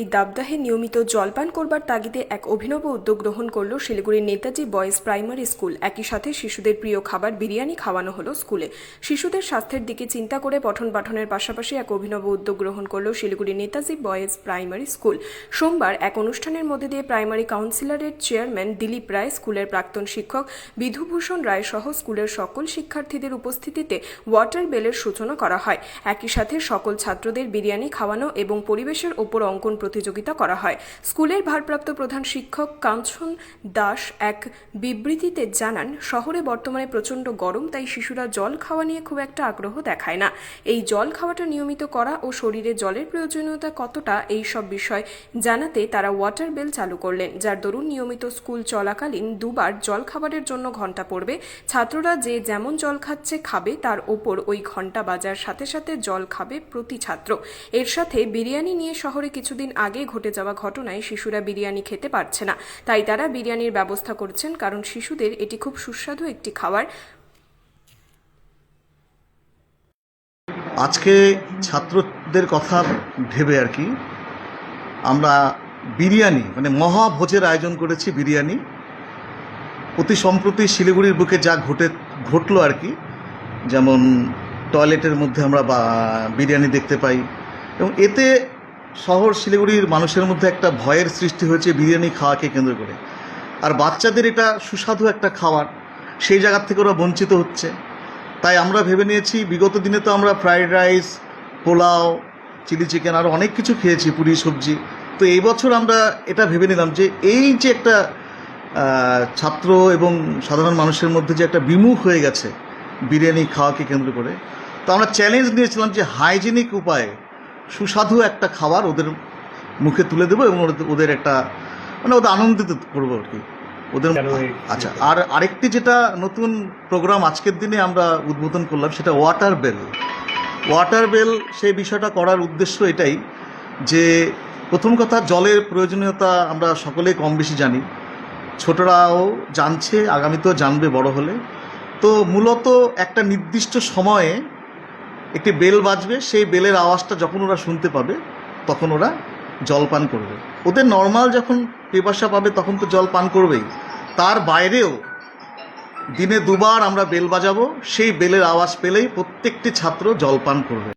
এই দাবদাহে নিয়মিত জলপান করবার তাগিদে এক অভিনব উদ্যোগ গ্রহণ করল শিলিগুড়ির নেতাজি বয়েজ প্রাইমারি স্কুল। একই সাথে শিশুদের প্রিয় খাবার বিরিয়ানি খাওয়ানো হলো স্কুলে। শিশুদের স্বাস্থ্যের দিকে চিন্তা করে পঠন পাঠনের পাশাপাশি এক অভিনব উদ্যোগ গ্রহণ করল শিলিগুড়ির নেতাজি বয়েজ প্রাইমারি স্কুল। সোমবার এক অনুষ্ঠানের মধ্যে দিয়ে প্রাইমারি কাউন্সিলরের চেয়ারম্যান দিলীপ রায়, স্কুলের প্রাক্তন শিক্ষক বিধুভূষণ রায় সহ স্কুলের সকল শিক্ষার্থীদের উপস্থিতিতে ওয়াটার বেলের সূচনা করা হয়। একই সাথে সকল ছাত্রদের বিরিয়ানি খাওয়ানো এবং পরিবেশের ওপর অঙ্কন প্রতিযোগিতা করা হয়। স্কুলের ভারপ্রাপ্ত প্রধান শিক্ষক কাঞ্চন দাস এক বিবৃতিতে জানান, শহরে বর্তমানে প্রচণ্ড গরম, তাই শিশুরা জল খাওয়া নিয়ে খুব একটা আগ্রহ দেখায় না। এই জল খাওয়াটা নিয়মিত করা ও শরীরে জলের প্রয়োজনীয়তা কতটা, এই সব বিষয় জানাতে তারা ওয়াটার বেল চালু করলেন, যার দরুন নিয়মিত স্কুল চলাকালীন দুবার জল খাবারের জন্য ঘণ্টা পড়বে। ছাত্ররা যে যেমন জল খাচ্ছে খাবে, তার ওপর ওই ঘণ্টা বাজার সাথে সাথে জল খাবে প্রতি ছাত্র। এর সাথে বিরিয়ানি নিয়ে শহরে কিছুদিন আগে ঘটে যাওয়া ঘটনায় শিশুরা বিরিয়ানি খেতে পারছে না, তাই তারা বিরিয়ানির ব্যবস্থা করছেন, কারণ শিশুদের এটি খুব সুস্বাদু একটি খাবার। আজকে ছাত্রদের কথা ভেবে আর কি আমরা বিরিয়ানি মানে মহাভোজের আয়োজন করেছি। বিরিয়ানি অতি সম্প্রতি শিলিগুড়ির বুকে যা ঘটলো আর কি, যেমন টয়লেটের মধ্যে আমরা বিরিয়ানি দেখতে পাই, এবং এতে শহর শিলিগুড়ির মানুষের মধ্যে একটা ভয়ের সৃষ্টি হয়েছে বিরিয়ানি খাওয়াকে কেন্দ্র করে। আর বাচ্চাদের এটা সুস্বাদু একটা খাবার, সেই জায়গার থেকে ওরা বঞ্চিত হচ্ছে। তাই আমরা ভেবে নিয়েছি, বিগত দিনে তো আমরা fried rice, pulao, chilli chicken আরও অনেক কিছু খেয়েছি, পুরি সবজি। তো এই বছর আমরা এটা ভেবে নিলাম যে এই যে একটা ছাত্র এবং সাধারণ মানুষের মধ্যে যে একটা বিমুখ হয়ে গেছে বিরিয়ানি খাওয়াকে কেন্দ্র করে, তো আমরা চ্যালেঞ্জ নিয়েছিলাম যে হাইজেনিক উপায়ে সুস্বাদু একটা খাবার ওদের মুখে তুলে দেবো এবং ওদের একটা মানে ওদের আনন্দিত করবো আর কি ওদের। আচ্ছা, আর আরেকটি যেটা নতুন প্রোগ্রাম আজকের দিনে আমরা উদ্বোধন করলাম, সেটা ওয়াটার বেল। ওয়াটার বেল সেই বিষয়টা করার উদ্দেশ্য এটাই যে, প্রথম কথা, জলের প্রয়োজনীয়তা আমরা সকলেই কম বেশি জানি, ছোটরাও জানছে, আগামীতেও জানবে বড় হলে। তো মূলত একটা নির্দিষ্ট সময়ে একটি বেল বাজবে, সেই বেলের আওয়াজটা যখন ওরা শুনতে পাবে তখন ওরা জল পান করবে। ওদের নর্মাল যখন পিপাসা পাবে তখন তো জল পান করবেই, তার বাইরেও দিনে দুবার আমরা বেল বাজাবো, সেই বেলের আওয়াজ পেলেই প্রত্যেকটি ছাত্র জল পান করবে।